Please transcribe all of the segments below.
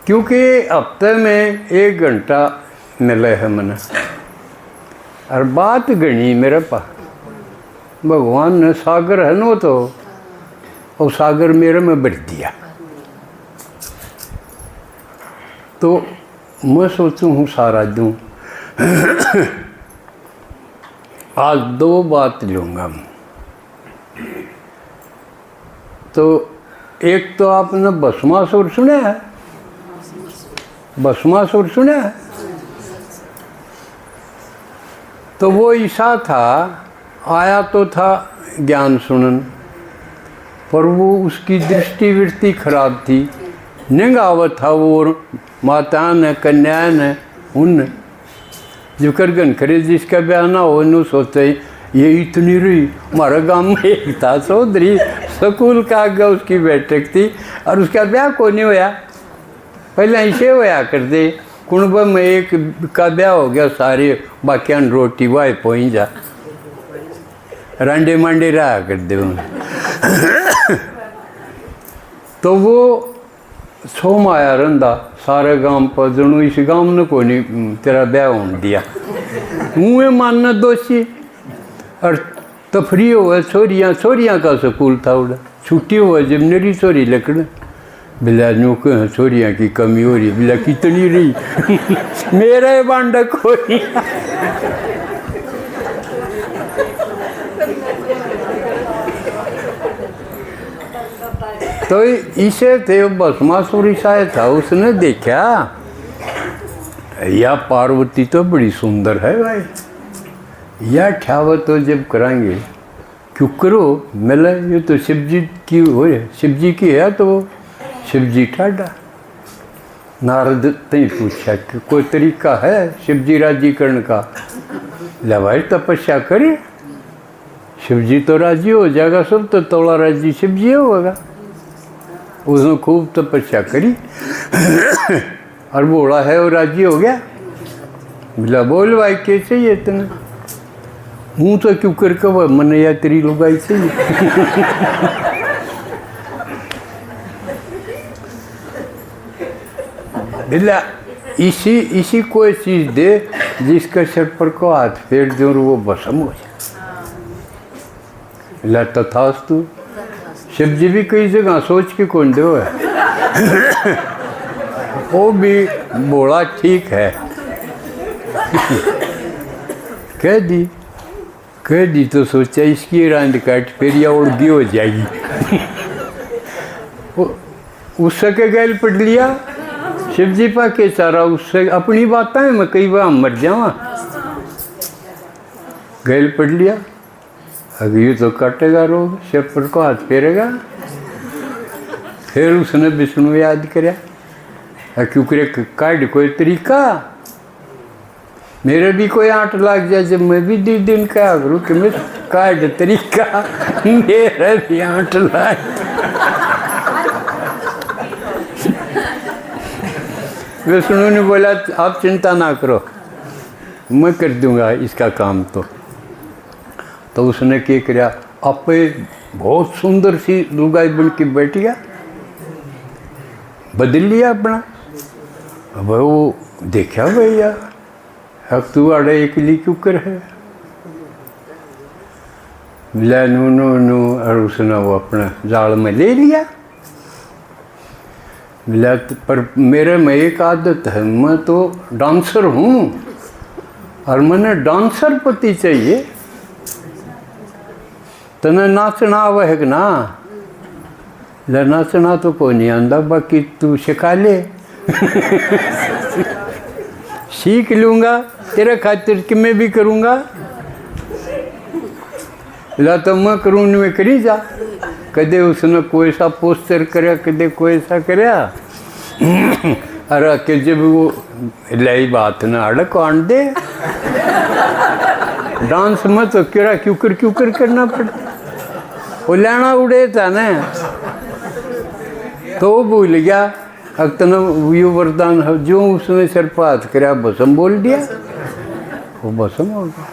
क्योंकि हफ्ते में 1 घंटा मिले है मैंने, और बात गणी मेरे पास। भगवान ने सागर है नो तो, और सागर मेरे में भर दिया। तो मैं सोचूं हूँ सारा दूँ। आज 2 बात लूँगा। तो एक तो आपने भस्मासुर सुना है? भस्मासुर सुना है? तो वो ईसा था, आया तो था ज्ञान सुनन, पर वो उसकी दृष्टि वृत्ति खराब थी। निगावत था वो माता ने, कन्या ने, उन जो करगन करे जिसका ब्याह ना हो, नु सोचे ये इतनी रही। हमारे गांव में एक था चौधरी, स्कूल का आगे उसकी बैठक थी, और उसका ब्याह को नहीं होया। पहले ऐसे होया करते, कुंभ में एक का ब्याह हो गया, सारे बाकियां रोटी वाई पहुँच जा, रांडे मांडे रहा कर दे। तो वो सोम आया रंदा सारे गांव पर, जनू इस गांव ने को नहीं तेरा ब्याह होने दिया। मुँह मानना दोषी। और तफरी हुआ, छोरियाँ का स्कूल था उड़ा, छुट्टी हुआ जब मेरी छोरी लकड़ बिला नुक छोरियाँ की कमी हो रही, बिला कितनी रही। मेरा बांडा कोई। तो इसे थे भस्मासुर ईसाई था, उसने देखा या पार्वती तो बड़ी सुंदर है भाई, या ठावत तो जब कराएंगे क्यों करो मिले, ये तो शिव जी की हो, शिव जी की है तो शिव जी ठाडा। नारद ने पूछा कि कोई तरीका है शिव जी राजी करने का? ले भाई तपस्या करे, शिव जी तो राजी हो जाएगा, सब तो तोड़ा राजी शिव जी होगा। उसने खूब तपस्या करी और बोला है वो राजी हो गया। बोला बोल भाई कैसे ये इतना? हूँ तो क्यों करके वह मन या तेरी लुगाई से ही। बिल्ला इसी कोई चीज़ दे जिसका सर पर को हाथ फेर दो और वो भस्म हो जाए। बिल्ला तथास्तु। शिव जी भी कई जगह सोच के कौन दो है। वो भी बोला ठीक है। कह दी तो सोचा इसकी रांद काट फिर या उड़गी हो जाएगी। उससे के गैल पढ़ लिया शिव जी पा के सारा, उससे अपनी बातें हैं, मैं कई बार मर जावा। गैल पढ़ लिया, अगर ये तो काटेगा रोग, शिव पर को हाथ फेरेगा। फिर उसने विष्णु याद कराया, क्योंकि काट कोई तरीका, मेरे भी कोई आंट लग जाए जब मैं भी 2 दिन का करूँ कि मैं काट तरीका, मेरे भी आंट लग। विष्णु ने बोला आप चिंता ना करो, मैं कर दूंगा इसका काम। तो उसने क्या किया, आपे बहुत सुंदर सी लुगाई बन के बैठ गया, बदल लिया अपना। अब वो देखा भैया अब तू आड़े अकेली क्यों कर है? मिला नू और उसने वो अपना जाल में ले लिया। मिला पर मेरे में एक आदत है, मैं तो डांसर हूँ और मैंने डांसर पति चाहिए। तने नाचना आवे है ना? ले नाचना तो कोई नहीं आंदा, बाकी तू सिखा ले। सीख लूँगा तेरे खातिर कि मैं भी करूँगा। ला तो मैं करूँ में करी जा। कदे उसने कोई सा पोस्टर करे, कदे कोई सा करे। अरे कि जब वो लाई बात ना अड़क आन दे। डांस में तो क्यों कर करना पड़ता। वो लेना उड़े था ना, तो भूल गया। अक्तना यू वरदान है, जो उसने सिर पर हाथ कराया भस्म बोल दिया, वो भस्म हो गया।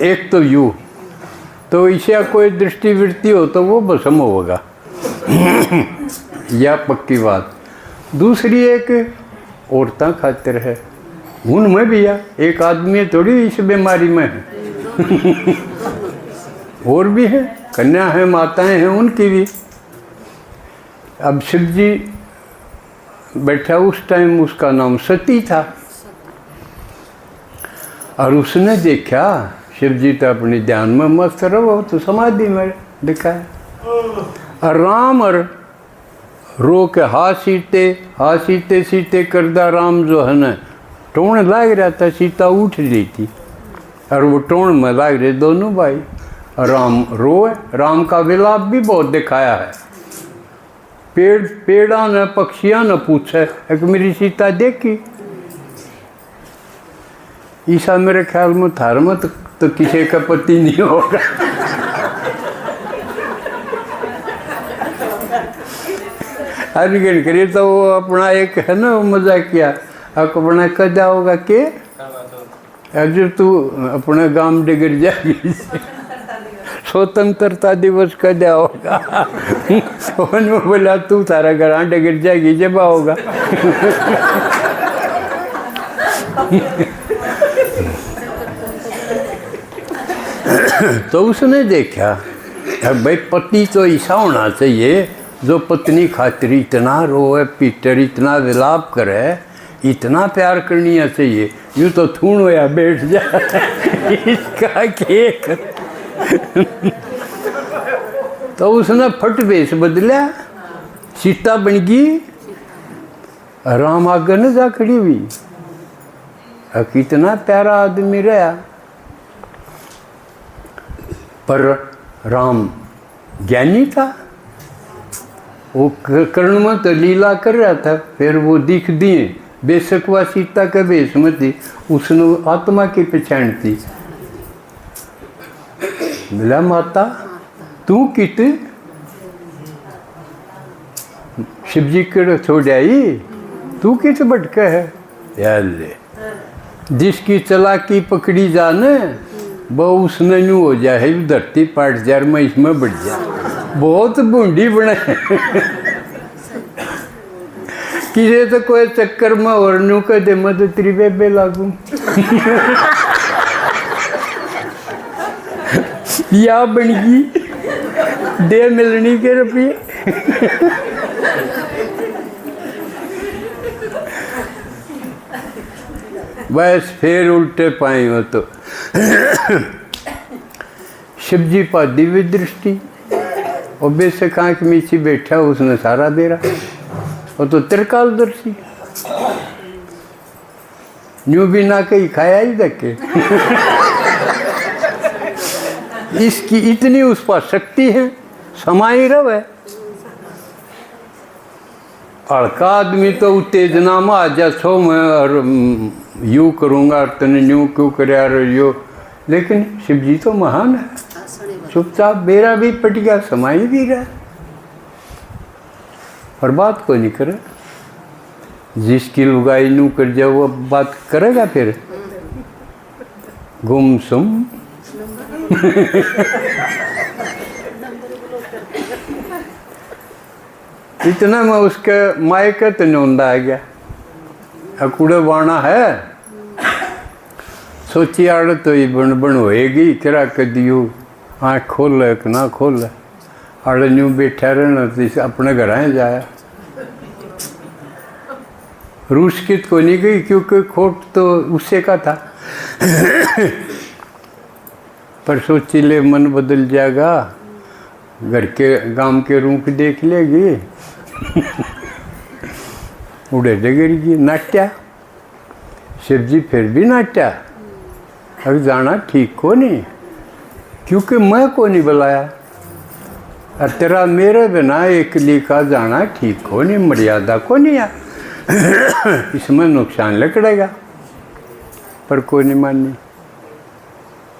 एक तो यू, तो इसे कोई दृष्टि वृत्ति हो तो वो भस्म होगा। यह पक्की बात। दूसरी एक औरतां खातिर है, उनमें भी है, एक आदमी थोड़ी इस बीमारी में है। और भी है, कन्या है, माताएं हैं, उनकी भी। अब शिव जी बैठा, उस टाइम उसका नाम सती था, और उसने देखा शिव जी तो अपने ध्यान में मस्त रहो, तो समाधि में दिखा है। और राम और रो के हाथ सीते करदा राम जो है ना टोण लाग रहा था, सीता उठ रही थी और वो टोण में लाग रहे दोनों भाई। राम रोए, राम का विलाप भी बहुत दिखाया है। पेड़ा ने पक्षियां ने पूछे कि मेरी सीता देखी। ईसा मेरे ख्याल में थार में तो किसी का पति नहीं होगा। अर्घन करिए तो वो अपना एक है ना मजाक किया, अपना कदा होगा के अजर तू अपने गांव डिगर जाएगी, स्वतंत्रता दिवस कदा होगा। उन्होंने बोला तू तारा घर डिगर जाएगी जब आओगा। तो उसने देखा भाई पति तो ऐसा होना चाहिए जो पत्नी खातिर इतना रोए पीटर, इतना विलाप करे, इतना प्यार करनी चाहिए। यूँ तो थूण होया बैठ जाए इसका केक। तो उसने फट वेश बदला, सीता बन गई, राम आगे न जा खड़ी हुई। कितना प्यारा आदमी रहा। पर राम ज्ञानी था, वो कर्ण में तो लीला कर रहा था, फिर वो दिख दिए। बेशक वह सीता के वेश में थी, उसने आत्मा की पहचान थी। बोला माता तू कित शिव जी के छोड़ आई, तू कित भटके है। यार ले जिसकी चालाकी पकड़ी जाने वो उसने न्यू हो जाए, धरती पाट जार में इसमें बढ़ जाए। बहुत बूंदी बने किसे तो कोई चक्कर में और न्यू कह दे मैं तो तेरी बेबे लागू। या बन गई दे मिलनी के रुपये। बस फिर उल्टे पाए हो तो शिव जी पर दिव्य दृष्टि, और बेशक आँख मीची बैठा उसने सारा दे रहा, वो तो त्रिकालदर्शी। न्यू भी ना कहीं खाया ही देखे। इसकी इतनी उस पर शक्ति है, समाई रवे। हल्का आदमी तो उत्तेजना में आ जा छो मैं और यूँ करूँगा और तने यूँ क्यों करे और यो, लेकिन शिव जी तो महान है, चुपचाप बेरा भी पट गया, समाई भी रहा और बात को नहीं करे। जिसकी लुगाई नू कर जाओ वो बात करेगा फिर गुमसुम। इतना में उसके मायके तो नौंदा आ गया, अकूड़े बाणा है सोची आड़ तो ये बन बन होएगी किरा कदियो आँख खोल है कि ना खोल है। आड़ न्यू बैठा रहना तो अपने घर आए जाया। रूस की को नहीं गई क्योंकि खोट तो उससे का था। पर सोची ले मन बदल जाएगा, घर के गांव के रूप देख लेगी। उड़े डगेगी नाट्या। शिव जी फिर भी नाट्या, अब जाना ठीक को नहीं, क्योंकि मैं को नहीं बुलाया और तेरा मेरे बिना एक लिखा जाना ठीक को नहीं, मर्यादा को नहीं आ। इसमें नुकसान लकड़ेगा। पर कोई नहीं माननी,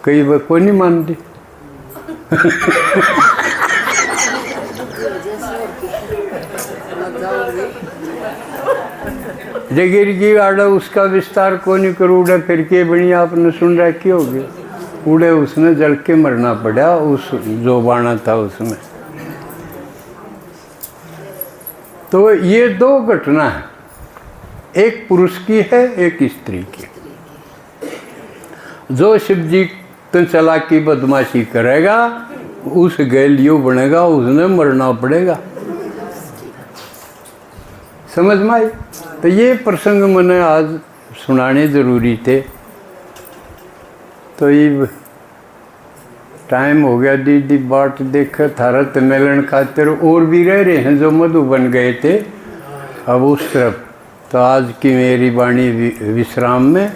कई बार कोई नहीं मानती। जगीरगी आड़ा उसका विस्तार को नहीं करो, उड़े फिर के बनी आपने सुन रखी होगी। उड़े उसने जल के मरना पड़ा, उस जो बाणा था उसमें। तो ये दो घटना है, एक पुरुष की है, एक स्त्री की। जो शिव जी तो चालाकी बदमाशी करेगा उस गैलियो बनेगा, उसने मरना पड़ेगा। समझ में आई? तो ये प्रसंग मैंने आज सुनाने जरूरी थे। तो ये टाइम हो गया, दीदी बाट देख थारा मिलन खातिर और भी रह रहे हैं जो मधुबन गए थे अब उस तरफ। तो आज की मेरी वाणी विश्राम में